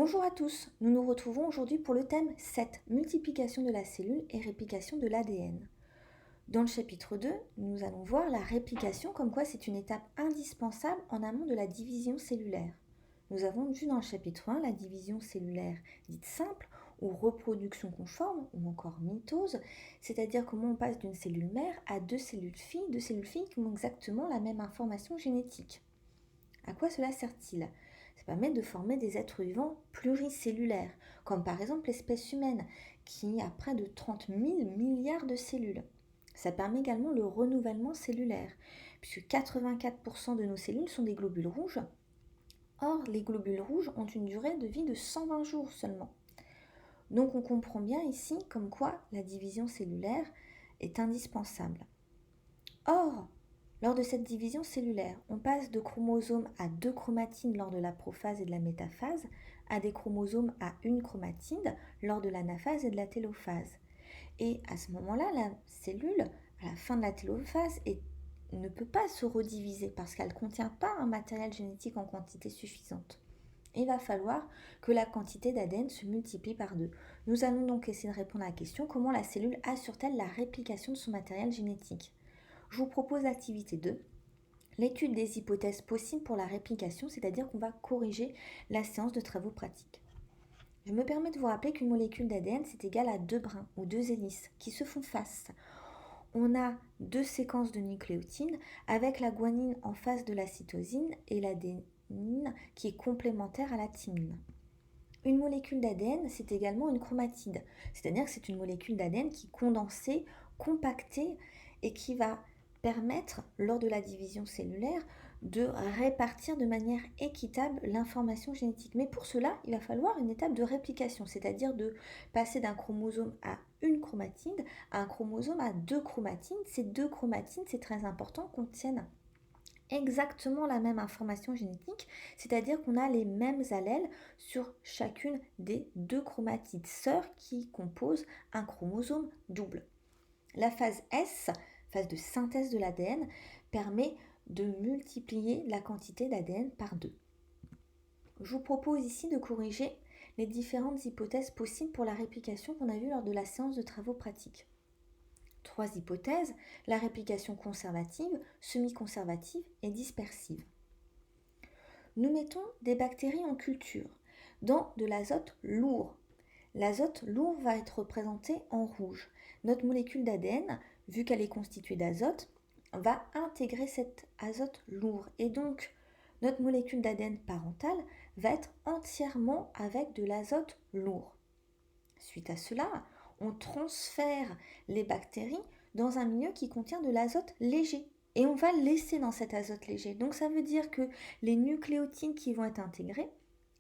Bonjour à tous, nous nous retrouvons aujourd'hui pour le thème 7, multiplication de la cellule et réplication de l'ADN. Dans le chapitre 2, nous allons voir la réplication comme quoi c'est une étape indispensable en amont de la division cellulaire. Nous avons vu dans le chapitre 1 la division cellulaire dite simple ou reproduction conforme ou encore mitose, c'est-à-dire comment on passe d'une cellule mère à deux cellules filles qui ont exactement la même information génétique. À quoi cela sert-il? Ça permet de former des êtres vivants pluricellulaires, comme par exemple l'espèce humaine, qui a près de 30 000 milliards de cellules. Ça permet également le renouvellement cellulaire, puisque 84% de nos cellules sont des globules rouges. Or, les globules rouges ont une durée de vie de 120 jours seulement. Donc on comprend bien ici comme quoi la division cellulaire est indispensable. Or, lors de cette division cellulaire, on passe de chromosomes à deux chromatines lors de la prophase et de la métaphase à des chromosomes à une chromatide lors de l'anaphase et de la télophase. Et à ce moment-là, la cellule, à la fin de la télophase, ne peut pas se rediviser parce qu'elle ne contient pas un matériel génétique en quantité suffisante. Il va falloir que la quantité d'ADN se multiplie par deux. Nous allons donc essayer de répondre à la question comment la cellule assure-t-elle la réplication de son matériel génétique? Je vous propose l'activité 2, l'étude des hypothèses possibles pour la réplication, c'est-à-dire qu'on va corriger la séance de travaux pratiques. Je me permets de vous rappeler qu'une molécule d'ADN, c'est égal à deux brins ou deux hélices qui se font face. On a deux séquences de nucléotides avec la guanine en face de la cytosine et l'adénine qui est complémentaire à la thymine. Une molécule d'ADN, c'est également une chromatide, c'est-à-dire que c'est une molécule d'ADN qui est condensée, compactée et qui va permettre, lors de la division cellulaire, de répartir de manière équitable l'information génétique. Mais pour cela, il va falloir une étape de réplication, c'est-à-dire de passer d'un chromosome à une chromatide à un chromosome à deux chromatines. Ces deux chromatines, c'est très important, contiennent exactement la même information génétique, c'est-à-dire qu'on a les mêmes allèles sur chacune des deux chromatides sœurs qui composent un chromosome double. La phase S, phase de synthèse de l'ADN, permet de multiplier la quantité d'ADN par deux. Je vous propose ici de corriger les différentes hypothèses possibles pour la réplication qu'on a vues lors de la séance de travaux pratiques. Trois hypothèses, la réplication conservative, semi-conservative et dispersive. Nous mettons des bactéries en culture dans de l'azote lourd. L'azote lourd va être représenté en rouge. Notre molécule d'ADN, vu qu'elle est constituée d'azote, va intégrer cet azote lourd. Et donc, notre molécule d'ADN parentale va être entièrement avec de l'azote lourd. Suite à cela, on transfère les bactéries dans un milieu qui contient de l'azote léger. Et on va le laisser dans cet azote léger. Donc ça veut dire que les nucléotides qui vont être intégrés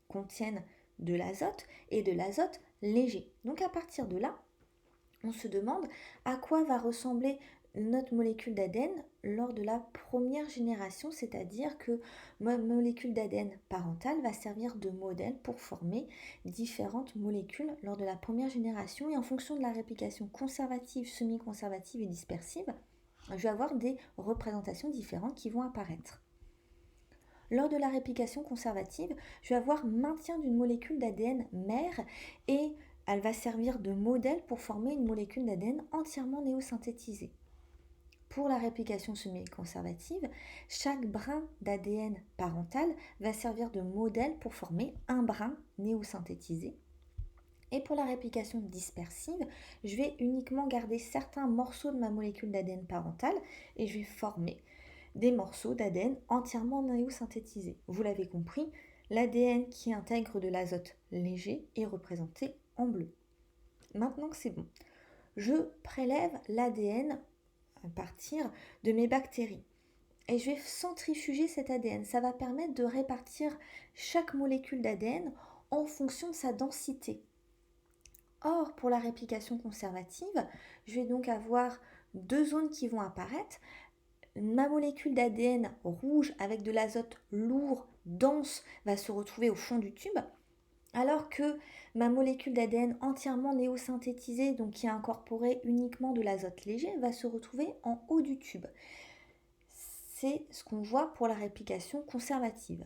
contiennent de l'azote et de l'azote léger. Donc à partir de là, on se demande à quoi va ressembler notre molécule d'ADN lors de la première génération, c'est-à-dire que ma molécule d'ADN parentale va servir de modèle pour former différentes molécules lors de la première génération et en fonction de la réplication conservative, semi-conservative et dispersive, je vais avoir des représentations différentes qui vont apparaître. Lors de la réplication conservative, je vais avoir maintien d'une molécule d'ADN mère et elle va servir de modèle pour former une molécule d'ADN entièrement néosynthétisée. Pour la réplication semi-conservative, chaque brin d'ADN parental va servir de modèle pour former un brin néosynthétisé. Et pour la réplication dispersive, je vais uniquement garder certains morceaux de ma molécule d'ADN parentale et je vais former des morceaux d'ADN entièrement néosynthétisés. Vous l'avez compris, l'ADN qui intègre de l'azote léger est représenté en bleu. Maintenant que c'est bon, je prélève l'ADN à partir de mes bactéries et je vais centrifuger cet ADN. Ça va permettre de répartir chaque molécule d'ADN en fonction de sa densité. Or, pour la réplication conservative, je vais donc avoir deux zones qui vont apparaître. Ma molécule d'ADN rouge avec de l'azote lourd, dense, va se retrouver au fond du tube, alors que ma molécule d'ADN entièrement néosynthétisée, donc qui a incorporé uniquement de l'azote léger, va se retrouver en haut du tube. C'est ce qu'on voit pour la réplication conservative.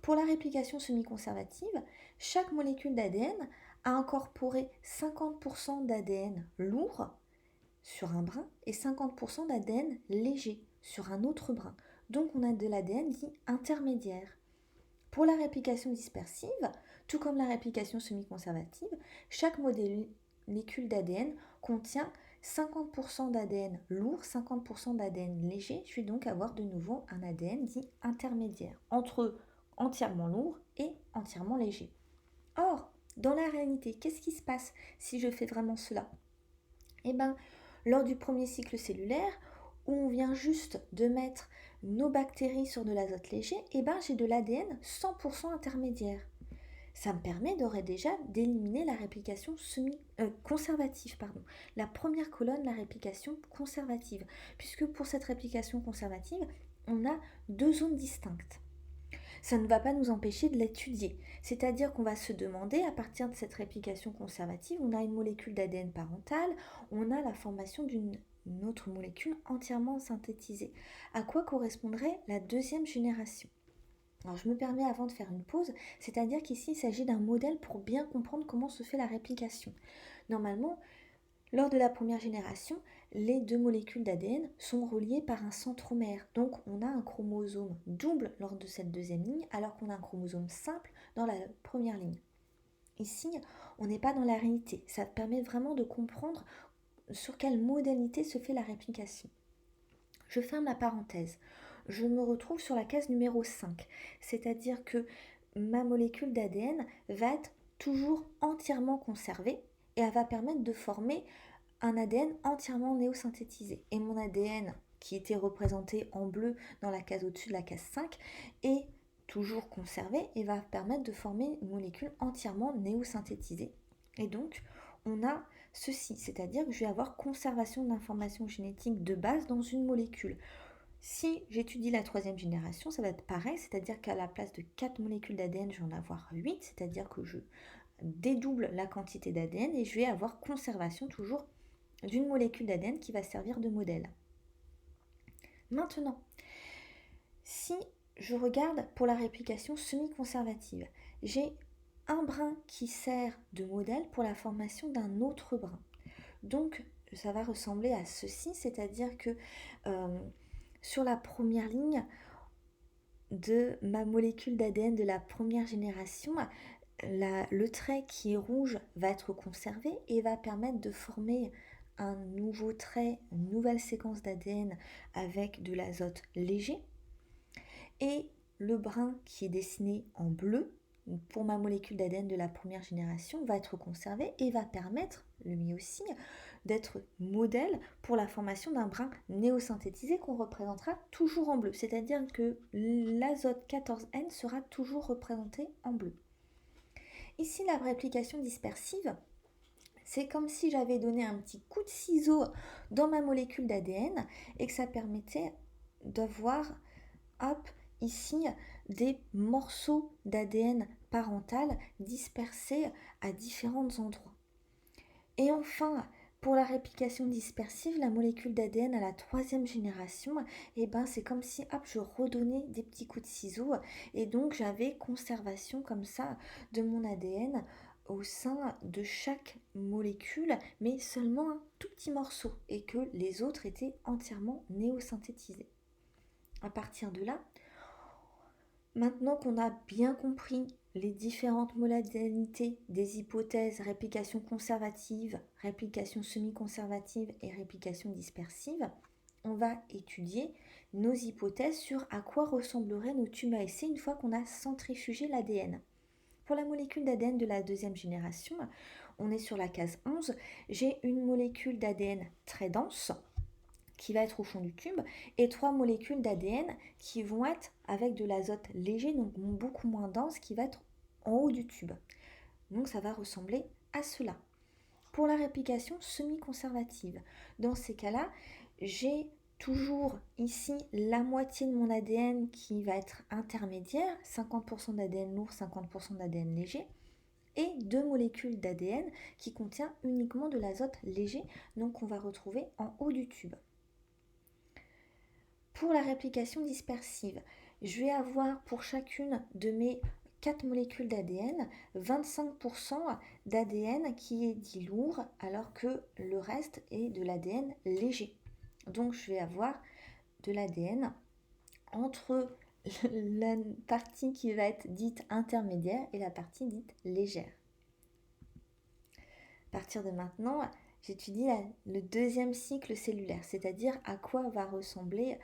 Pour la réplication semi-conservative, chaque molécule d'ADN a incorporé 50% d'ADN lourd sur un brin et 50% d'ADN léger sur un autre brin. Donc on a de l'ADN dit intermédiaire. Pour la réplication dispersive, tout comme la réplication semi-conservative, chaque molécule d'ADN contient 50% d'ADN lourd, 50% d'ADN léger. Je vais donc avoir de nouveau un ADN dit intermédiaire, entre entièrement lourd et entièrement léger. Or, dans la réalité, qu'est-ce qui se passe si je fais vraiment cela? Eh bien, lors du premier cycle cellulaire, où on vient juste de mettre nos bactéries sur de l'azote léger, eh ben, j'ai de l'ADN 100% intermédiaire. Ça me permet déjà d'éliminer la réplication conservative. La première colonne, la réplication conservative. Puisque pour cette réplication conservative, on a deux zones distinctes. Ça ne va pas nous empêcher de l'étudier. C'est-à-dire qu'on va se demander, à partir de cette réplication conservative, on a une molécule d'ADN parentale, on a la formation d'une autre molécule entièrement synthétisée. À quoi correspondrait la deuxième génération? Alors je me permets avant de faire une pause, c'est-à-dire qu'ici il s'agit d'un modèle pour bien comprendre comment se fait la réplication. Normalement, lors de la première génération, les deux molécules d'ADN sont reliées par un centromère. Donc on a un chromosome double lors de cette deuxième ligne, alors qu'on a un chromosome simple dans la première ligne. Ici, on n'est pas dans la réalité. Ça permet vraiment de comprendre sur quelle modalité se fait la réplication. Je ferme la parenthèse. Je me retrouve sur la case numéro 5, c'est-à-dire que ma molécule d'ADN va être toujours entièrement conservée et elle va permettre de former un ADN entièrement néosynthétisé. Et mon ADN, qui était représenté en bleu dans la case au-dessus de la case 5, est toujours conservé et va permettre de former une molécule entièrement néosynthétisée. Et donc, on a ceci, c'est-à-dire que je vais avoir conservation d'informations génétiques de base dans une molécule. Si j'étudie la troisième génération, ça va être pareil, c'est-à-dire qu'à la place de 4 molécules d'ADN, je vais en avoir 8, c'est-à-dire que je dédouble la quantité d'ADN et je vais avoir conservation toujours d'une molécule d'ADN qui va servir de modèle. Maintenant, si je regarde pour la réplication semi-conservative, j'ai un brin qui sert de modèle pour la formation d'un autre brin. Donc, ça va ressembler à ceci, c'est-à-dire que sur la première ligne de ma molécule d'ADN de la première génération, le trait qui est rouge va être conservé et va permettre de former un nouveau trait, une nouvelle séquence d'ADN avec de l'azote léger. Et le brin qui est dessiné en bleu pour ma molécule d'ADN de la première génération va être conservé et va permettre, lui aussi, d'être modèle pour la formation d'un brin néosynthétisé qu'on représentera toujours en bleu. C'est-à-dire que l'azote 14N sera toujours représenté en bleu. Ici, la réplication dispersive, c'est comme si j'avais donné un petit coup de ciseau dans ma molécule d'ADN et que ça permettait d'avoir, ici, des morceaux d'ADN parental dispersés à différents endroits. Et enfin, pour la réplication dispersive, la molécule d'ADN à la troisième génération, c'est comme si je redonnais des petits coups de ciseaux et donc j'avais conservation comme ça de mon ADN au sein de chaque molécule, mais seulement un tout petit morceau et que les autres étaient entièrement néosynthétisés. À partir de là, maintenant qu'on a bien compris les différentes modalités des hypothèses réplication conservative, réplication semi-conservative et réplication dispersive, on va étudier nos hypothèses sur à quoi ressembleraient nos tubes à essai une fois qu'on a centrifugé l'ADN. Pour la molécule d'ADN de la deuxième génération, on est sur la case 11, j'ai une molécule d'ADN très dense qui va être au fond du tube, et 3 molécules d'ADN qui vont être avec de l'azote léger, donc beaucoup moins dense, qui va être en haut du tube. Donc ça va ressembler à cela. Pour la réplication semi-conservative, dans ces cas-là, j'ai toujours ici la moitié de mon ADN qui va être intermédiaire, 50% d'ADN lourd, 50% d'ADN léger, et 2 molécules d'ADN qui contient uniquement de l'azote léger, donc on va retrouver en haut du tube. Pour la réplication dispersive, je vais avoir pour chacune de mes 4 molécules d'ADN, 25% d'ADN qui est dit lourd, alors que le reste est de l'ADN léger. Donc je vais avoir de l'ADN entre la partie qui va être dite intermédiaire et la partie dite légère. À partir de maintenant, j'étudie le deuxième cycle cellulaire, c'est-à-dire à quoi va ressembler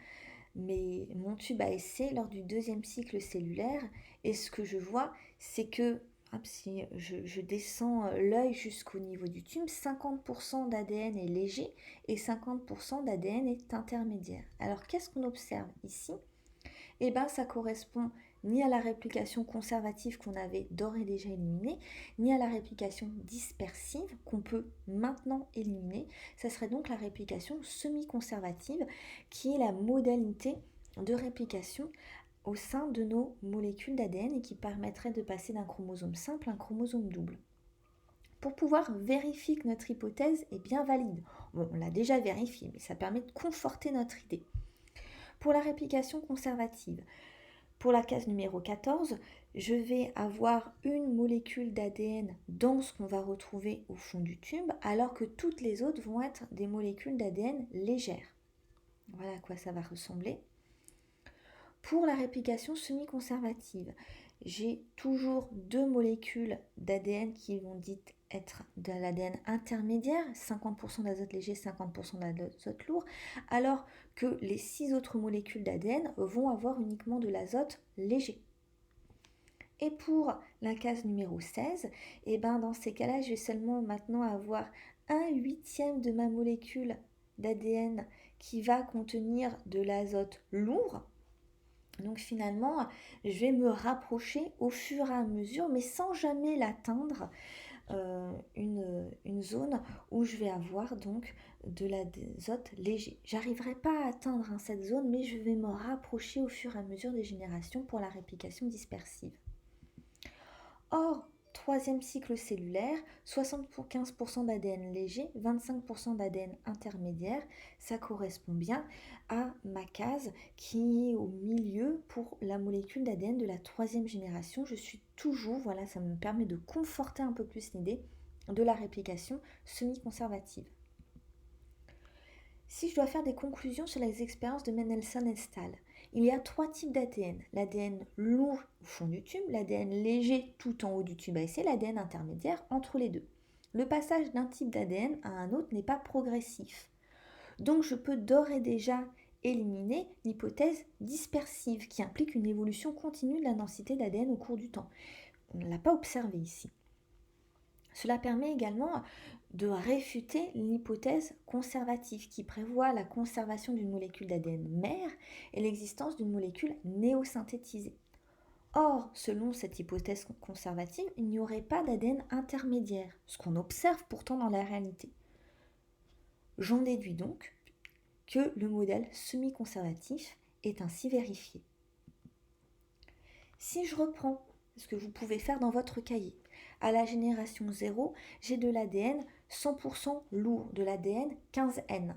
mon tube à essai lors du deuxième cycle cellulaire. Et ce que je vois, c'est que si je descends l'œil jusqu'au niveau du tube, 50% d'ADN est léger et 50% d'ADN est intermédiaire. Alors qu'est-ce qu'on observe ici? Eh bien, ça correspond ni à la réplication conservative qu'on avait d'ores et déjà éliminée, ni à la réplication dispersive qu'on peut maintenant éliminer. Ça serait donc la réplication semi-conservative qui est la modalité de réplication au sein de nos molécules d'ADN et qui permettrait de passer d'un chromosome simple à un chromosome double. Pour pouvoir vérifier que notre hypothèse est bien valide, bon, on l'a déjà vérifié, mais ça permet de conforter notre idée. Pour la réplication conservative, pour la case numéro 14, je vais avoir une molécule d'ADN dans ce qu'on va retrouver au fond du tube, alors que toutes les autres vont être des molécules d'ADN légères. Voilà à quoi ça va ressembler. Pour la réplication semi-conservative, j'ai toujours 2 molécules d'ADN qui vont dites être de l'ADN intermédiaire, 50% d'azote léger, 50% d'azote lourd, alors que les 6 autres molécules d'ADN vont avoir uniquement de l'azote léger. Et pour la case numéro 16, et dans ces cas-là, je vais seulement maintenant avoir 1/8 de ma molécule d'ADN qui va contenir de l'azote lourd. Donc finalement, je vais me rapprocher au fur et à mesure, mais sans jamais l'atteindre, une zone où je vais avoir donc de l'azote léger. J'arriverai pas à atteindre cette zone, mais je vais me rapprocher au fur et à mesure des générations pour la réplication dispersive. Or, troisième cycle cellulaire, 75% d'ADN léger, 25% d'ADN intermédiaire, ça correspond bien à ma case qui est au milieu pour la molécule d'ADN de la troisième génération. Je suis toujours, voilà, ça me permet de conforter un peu plus l'idée de la réplication semi-conservative. Si je dois faire des conclusions sur les expériences de Mendelssohn et Stahl, il y a 3 types d'ADN. L'ADN lourd au fond du tube, l'ADN léger tout en haut du tube à essai, l'ADN intermédiaire entre les deux. Le passage d'un type d'ADN à un autre n'est pas progressif. Donc je peux d'ores et déjà éliminer l'hypothèse dispersive qui implique une évolution continue de la densité d'ADN au cours du temps. On ne l'a pas observé ici. Cela permet également de réfuter l'hypothèse conservative qui prévoit la conservation d'une molécule d'ADN mère et l'existence d'une molécule néosynthétisée. Or, selon cette hypothèse conservative, il n'y aurait pas d'ADN intermédiaire, ce qu'on observe pourtant dans la réalité. J'en déduis donc que le modèle semi-conservatif est ainsi vérifié. Si je reprends ce que vous pouvez faire dans votre cahier, à la génération 0, j'ai de l'ADN 100% lourd, de l'ADN 15N.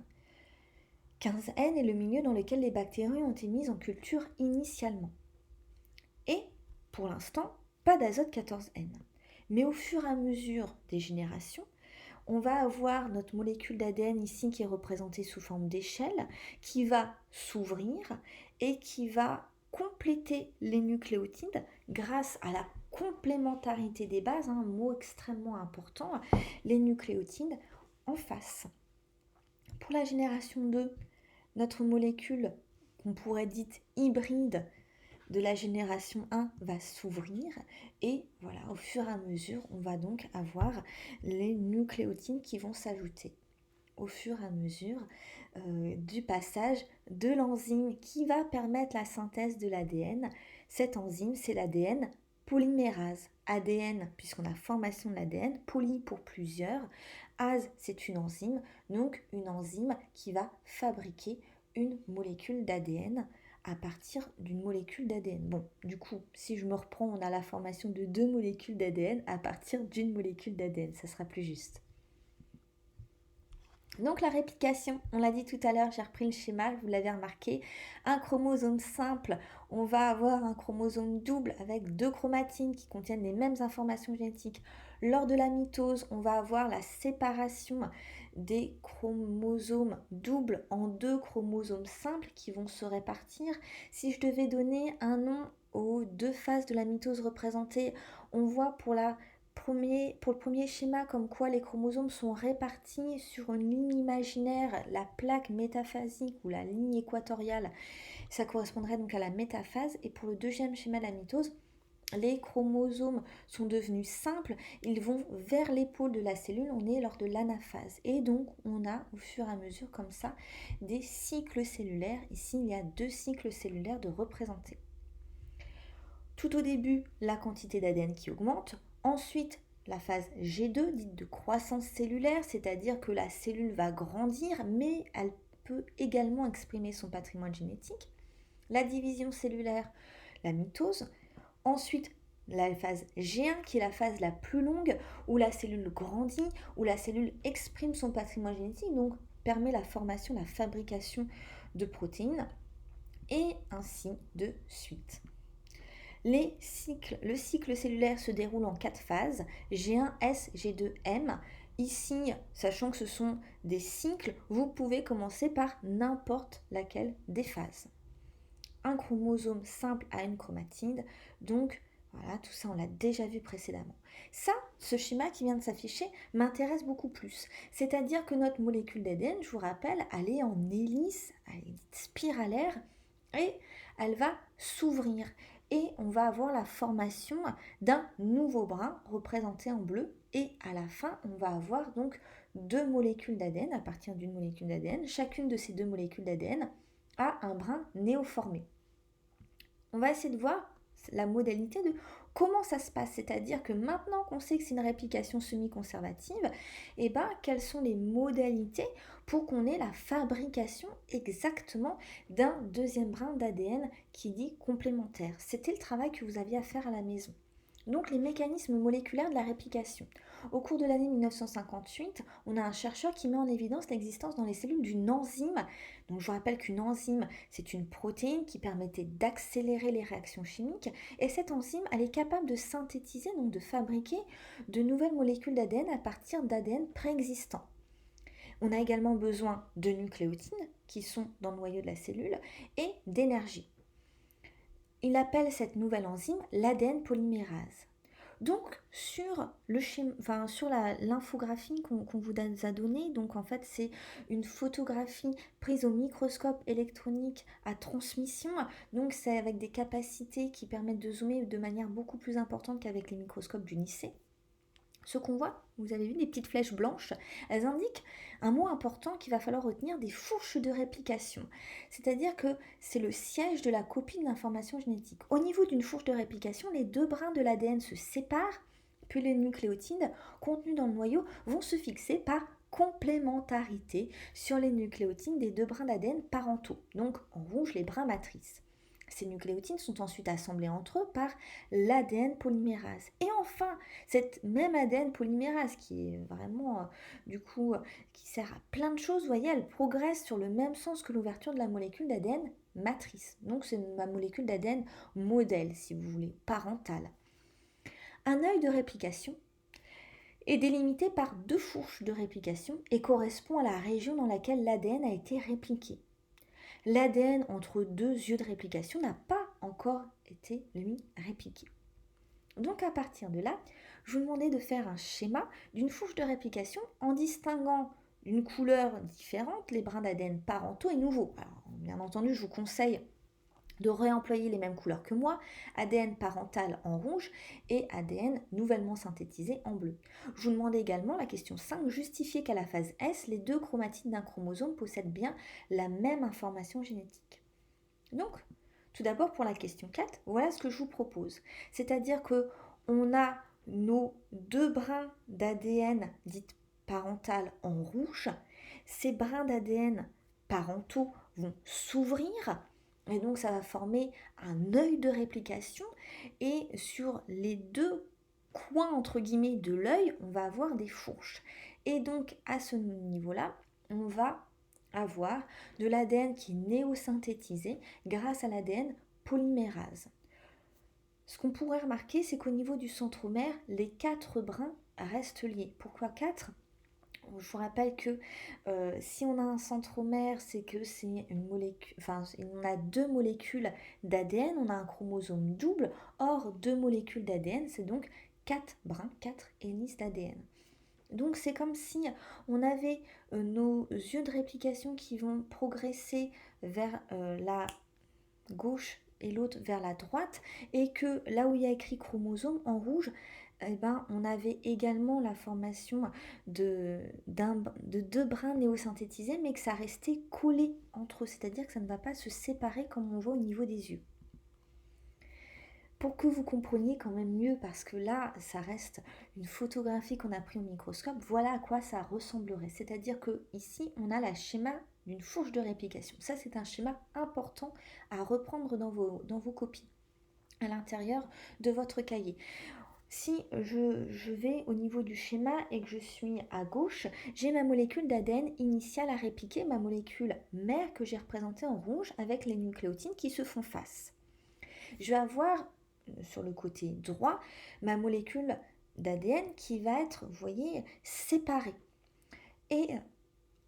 15N est le milieu dans lequel les bactéries ont été mises en culture initialement. Et, pour l'instant, pas d'azote 14N. Mais au fur et à mesure des générations, on va avoir notre molécule d'ADN ici qui est représentée sous forme d'échelle, qui va s'ouvrir et qui va compléter les nucléotides grâce à la complémentarité des bases, un mot extrêmement important, les nucléotides en face. Pour la génération 2, notre molécule qu'on pourrait dire hybride de la génération 1 va s'ouvrir et voilà, au fur et à mesure, on va donc avoir les nucléotides qui vont s'ajouter au fur et à mesure du passage de l'enzyme qui va permettre la synthèse de l'ADN. Cette enzyme, c'est l'ADN polymérase. ADN, puisqu'on a formation de l'ADN, poly pour plusieurs, ase, c'est une enzyme, donc une enzyme qui va fabriquer une molécule d'ADN à partir d'une molécule d'ADN. Bon, du coup, si je me reprends, on a la formation de 2 molécules d'ADN à partir d'une molécule d'ADN, ça sera plus juste. Donc la réplication, on l'a dit tout à l'heure, j'ai repris le schéma, vous l'avez remarqué, un chromosome simple, on va avoir un chromosome double avec deux chromatines qui contiennent les mêmes informations génétiques. Lors de la mitose, on va avoir la séparation des chromosomes doubles en deux chromosomes simples qui vont se répartir. Si je devais donner un nom aux deux phases de la mitose représentées, on voit pour le premier schéma, comme quoi les chromosomes sont répartis sur une ligne imaginaire, la plaque métaphasique ou la ligne équatoriale, ça correspondrait donc à la métaphase. Et pour le deuxième schéma de la mitose, les chromosomes sont devenus simples, ils vont vers l'épaule de la cellule, on est lors de l'anaphase. Et donc on a au fur et à mesure comme ça des cycles cellulaires. Ici il y a deux cycles cellulaires de représentés. Tout au début, la quantité d'ADN qui augmente. Ensuite, la phase G2, dite de croissance cellulaire, c'est-à-dire que la cellule va grandir, mais elle peut également exprimer son patrimoine génétique. La division cellulaire, la mitose. Ensuite, la phase G1, qui est la phase la plus longue, où la cellule grandit, où la cellule exprime son patrimoine génétique, donc permet la formation, la fabrication de protéines, et ainsi de suite. Le cycle cellulaire se déroule en 4 phases, G1S, G2M. Ici, sachant que ce sont des cycles, vous pouvez commencer par n'importe laquelle des phases. Un chromosome simple a une chromatide, donc voilà, tout ça on l'a déjà vu précédemment. Ça, ce schéma qui vient de s'afficher, m'intéresse beaucoup plus. C'est-à-dire que notre molécule d'ADN, je vous rappelle, elle est en hélice, elle est spiralaire, et elle va s'ouvrir. Et on va avoir la formation d'un nouveau brin représenté en bleu. Et à la fin, on va avoir donc deux molécules d'ADN à partir d'une molécule d'ADN. Chacune de ces deux molécules d'ADN a un brin néoformé. On va essayer de voir la modalité de comment ça se passe, c'est-à-dire que maintenant qu'on sait que c'est une réplication semi-conservative, et quelles sont les modalités pour qu'on ait la fabrication exactement d'un deuxième brin d'ADN qui dit complémentaire. C'était le travail que vous aviez à faire à la maison. Donc les mécanismes moléculaires de la réplication. Au cours de l'année 1958, on a un chercheur qui met en évidence l'existence dans les cellules d'une enzyme. Donc je vous rappelle qu'une enzyme, c'est une protéine qui permettait d'accélérer les réactions chimiques. Et cette enzyme, elle est capable de synthétiser, donc de fabriquer de nouvelles molécules d'ADN à partir d'ADN préexistant. On a également besoin de nucléotides qui sont dans le noyau de la cellule et d'énergie. Il appelle cette nouvelle enzyme l'ADN polymérase. Donc sur l'infographie qu'on vous a donnée, donc en fait c'est une photographie prise au microscope électronique à transmission, donc c'est avec des capacités qui permettent de zoomer de manière beaucoup plus importante qu'avec les microscopes du lycée. Ce qu'on voit, vous avez vu des petites flèches blanches, elles indiquent un mot important qu'il va falloir retenir, des fourches de réplication. C'est-à-dire que c'est le siège de la copie de l'information génétique. Au niveau d'une fourche de réplication, les deux brins de l'ADN se séparent, puis les nucléotides contenus dans le noyau vont se fixer par complémentarité sur les nucléotides des deux brins d'ADN parentaux, donc en rouge les brins matrices. Ces nucléotides sont ensuite assemblés entre eux par l'ADN polymérase. Et enfin, cette même ADN polymérase qui est vraiment, qui sert à plein de choses, vous voyez, elle progresse sur le même sens que l'ouverture de la molécule d'ADN matrice. Donc c'est ma molécule d'ADN modèle, si vous voulez, parentale. Un œil de réplication est délimité par deux fourches de réplication et correspond à la région dans laquelle l'ADN a été répliqué. L'ADN entre deux yeux de réplication n'a pas encore été, lui, répliqué. Donc à partir de là, je vous demandais de faire un schéma d'une fourche de réplication en distinguant d'une couleur différente les brins d'ADN parentaux et nouveaux. Alors, bien entendu, je vous conseille de réemployer les mêmes couleurs que moi, ADN parental en rouge et ADN nouvellement synthétisé en bleu. Je vous demandais également, la question 5, justifier qu'à la phase S, les deux chromatides d'un chromosome possèdent bien la même information génétique. Donc, tout d'abord pour la question 4, voilà ce que je vous propose. C'est-à-dire que on a nos deux brins d'ADN dites parentales en rouge. Ces brins d'ADN parentaux vont s'ouvrir et donc ça va former un œil de réplication et sur les deux coins entre guillemets de l'œil, on va avoir des fourches. Et donc à ce niveau-là, on va avoir de l'ADN qui est néosynthétisé grâce à l'ADN polymérase. Ce qu'on pourrait remarquer, c'est qu'au niveau du centromère, les 4 brins restent liés. Pourquoi 4 ? Je vous rappelle que si on a un centromère, c'est que c'est une molécule, on a 2 molécules d'ADN, on a un chromosome double. Or, 2 molécules d'ADN, c'est donc 4 brins, 4 hélices d'ADN. Donc c'est comme si on avait nos yeux de réplication qui vont progresser vers la gauche et l'autre vers la droite, et que là où il y a écrit chromosome en rouge, on avait également la formation de 2 brins néosynthétisés, mais que ça restait collé entre eux, c'est-à-dire que ça ne va pas se séparer comme on voit au niveau des yeux. Pour que vous compreniez quand même mieux, parce que là, ça reste une photographie qu'on a prise au microscope, voilà à quoi ça ressemblerait. C'est-à-dire que ici, on a le schéma d'une fourche de réplication. Ça, c'est un schéma important à reprendre dans vos copies, à l'intérieur de votre cahier. Si je vais au niveau du schéma et que je suis à gauche, j'ai ma molécule d'ADN initiale à répliquer, ma molécule mère que j'ai représentée en rouge avec les nucléotides qui se font face. Je vais avoir sur le côté droit ma molécule d'ADN qui va être, vous voyez, séparée. Et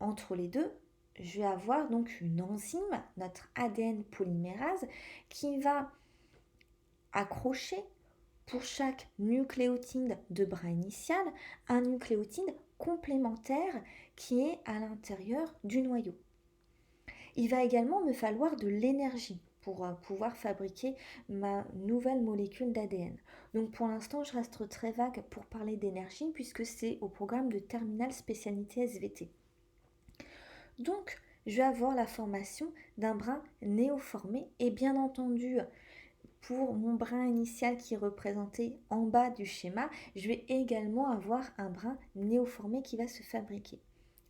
entre les deux, je vais avoir donc une enzyme, notre ADN polymérase, qui va accrocher pour chaque nucléotide de brin initial un nucléotide complémentaire qui est à l'intérieur du noyau. Il va également me falloir de l'énergie pour pouvoir fabriquer ma nouvelle molécule d'ADN. Donc pour l'instant, je reste très vague pour parler d'énergie puisque c'est au programme de terminale spécialité SVT. Donc, je vais avoir la formation d'un brin néoformé et bien entendu, pour mon brin initial qui est représenté en bas du schéma, je vais également avoir un brin néoformé qui va se fabriquer.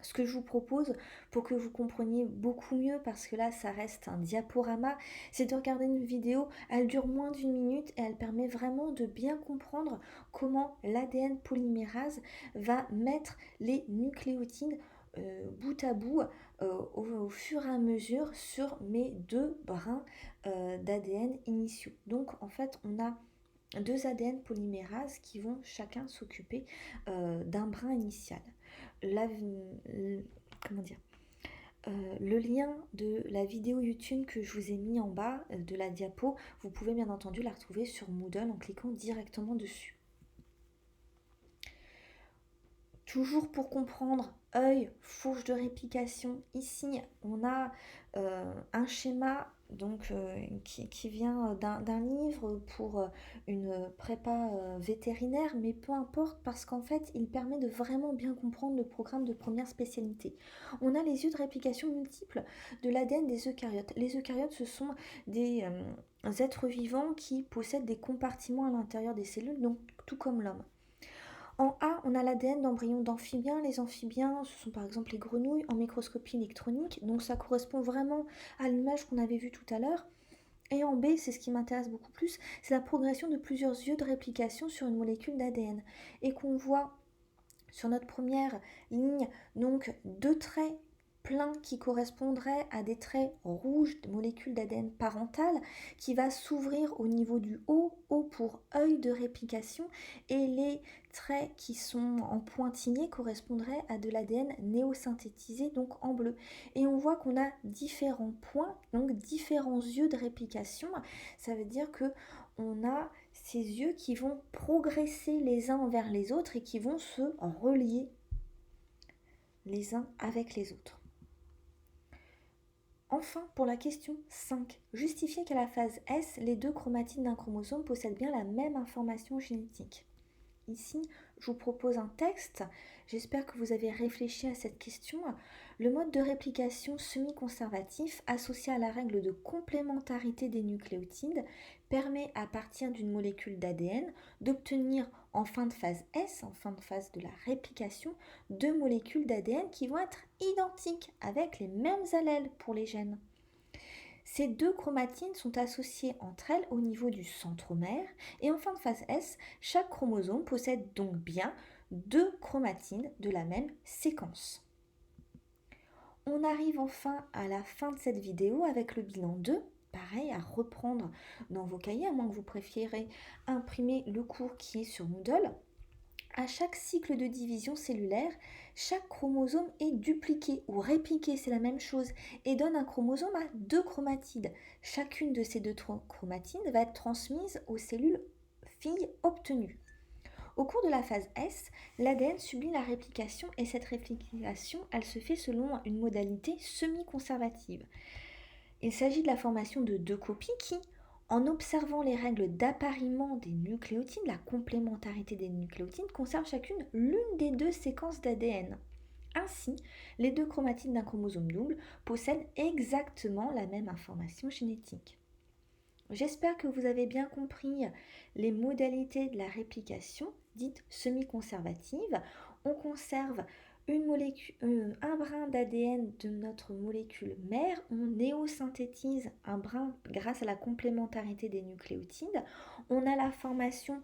Ce que je vous propose pour que vous compreniez beaucoup mieux, parce que là ça reste un diaporama, c'est de regarder une vidéo. Elle dure moins d'1 minute et elle permet vraiment de bien comprendre comment l'ADN polymérase va mettre les nucléotides bout à bout au fur et à mesure sur mes 2 brins d'ADN initiaux. Donc en fait on a 2 ADN polymérases qui vont chacun s'occuper d'un brin initial. Le lien de la vidéo YouTube que je vous ai mis en bas de la diapo, vous pouvez bien entendu la retrouver sur Moodle en cliquant directement dessus. Toujours pour comprendre, œil, fourche de réplication, ici on a un schéma donc, qui vient d'un livre pour une prépa vétérinaire, mais peu importe parce qu'en fait il permet de vraiment bien comprendre le programme de première spécialité. On a les yeux de réplication multiples de l'ADN des eucaryotes. Les eucaryotes, ce sont des êtres vivants qui possèdent des compartiments à l'intérieur des cellules, donc tout comme l'homme. En A, on a l'ADN d'embryons d'amphibiens. Les amphibiens, ce sont par exemple les grenouilles en microscopie électronique. Donc ça correspond vraiment à l'image qu'on avait vue tout à l'heure. Et en B, c'est ce qui m'intéresse beaucoup plus, c'est la progression de plusieurs yeux de réplication sur une molécule d'ADN. Et qu'on voit sur notre première ligne, donc 2 traits pleins qui correspondraient à des traits rouges de molécules d'ADN parentales qui va s'ouvrir au niveau du haut, O pour œil de réplication, et les traits qui sont en pointillés correspondraient à de l'ADN néosynthétisé, donc en bleu. Et on voit qu'on a différents points, donc différents yeux de réplication. Ça veut dire que on a ces yeux qui vont progresser les uns vers les autres et qui vont se relier les uns avec les autres. Enfin, pour la question 5, justifier qu'à la phase S, les 2 chromatides d'un chromosome possèdent bien la même information génétique. Ici, je vous propose un texte. J'espère que vous avez réfléchi à cette question. Le mode de réplication semi-conservatif, associé à la règle de complémentarité des nucléotides, permet à partir d'une molécule d'ADN d'obtenir en fin de phase S, en fin de phase de la réplication, 2 molécules d'ADN qui vont être identiques avec les mêmes allèles pour les gènes. Ces 2 chromatines sont associées entre elles au niveau du centromère et en fin de phase S, chaque chromosome possède donc bien 2 chromatines de la même séquence. On arrive enfin à la fin de cette vidéo avec le bilan 2. Pareil, à reprendre dans vos cahiers, à moins que vous préférez imprimer le cours qui est sur Moodle. À chaque cycle de division cellulaire, chaque chromosome est dupliqué ou répliqué, c'est la même chose, et donne un chromosome à 2 chromatides. Chacune de ces 2 chromatides va être transmise aux cellules filles obtenues. Au cours de la phase S, l'ADN subit la réplication et cette réplication, elle se fait selon une modalité semi-conservative. Il s'agit de la formation de 2 copies qui, en observant les règles d'appariement des nucléotides, la complémentarité des nucléotides, conservent chacune l'une des 2 séquences d'ADN. Ainsi, les 2 chromatides d'un chromosome double possèdent exactement la même information génétique. J'espère que vous avez bien compris les modalités de la réplication, dite semi-conservative. On conserve un brin d'ADN de notre molécule mère, on néosynthétise un brin grâce à la complémentarité des nucléotides, on a la formation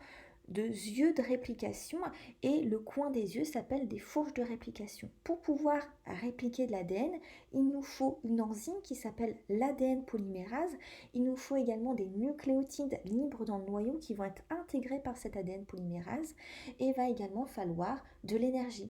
de yeux de réplication et le coin des yeux s'appelle des fourches de réplication. Pour pouvoir répliquer de l'ADN, il nous faut une enzyme qui s'appelle l'ADN polymérase. Il nous faut également des nucléotides libres dans le noyau qui vont être intégrés par cet ADN polymérase et il va également falloir de l'énergie.